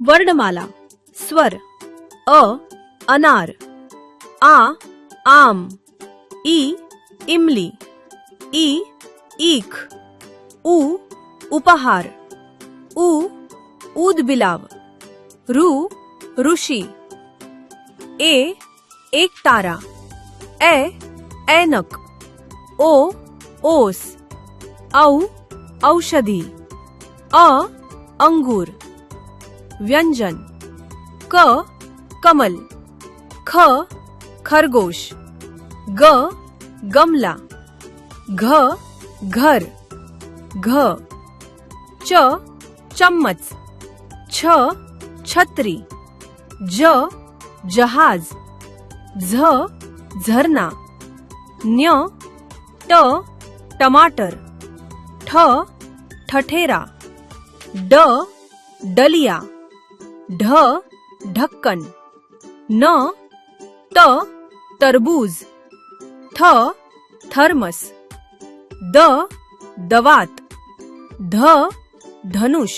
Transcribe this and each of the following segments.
वर्णमाला स्वर अ अनार, आ आम, ई इमली, ई ईख, उ उपहार, उ ऊदबिलाव, ऋ ऋषी, ए एक तारा, ए ऐनक, ओ ओस, औ औषधी, अ अंगूर। व्यंजन क कमल, ख खरगोश, ग गमला, घ घर, घ च चम्मच, छ छत्री, ज जहाज, झ झरना, न्य ट टमाटर, ठ ठठेरा, ड डलिया, ढ ढक्कन, न त तरबूज, थ थर्मस, द दवात, ध धनुष,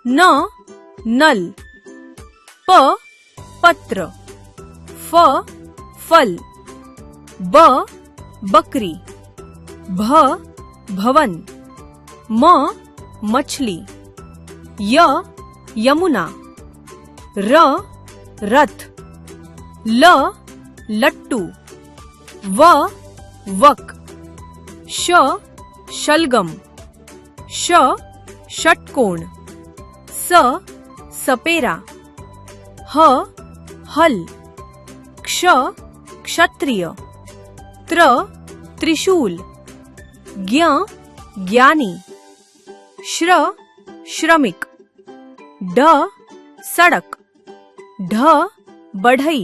न नल, प पत्र, फ फल, ब बकरी, भ भवन, म मछली, य यमुना, र रथ, ल लट्टू, व वक, श शलगम, श षटकोण, स सपेरा, ह हल, क्ष क्षत्रिय, त्र त्रिशूल, ज्ञ ज्ञानी, श्र श्रमिक, ढ सड़क, ढ बढ़ई।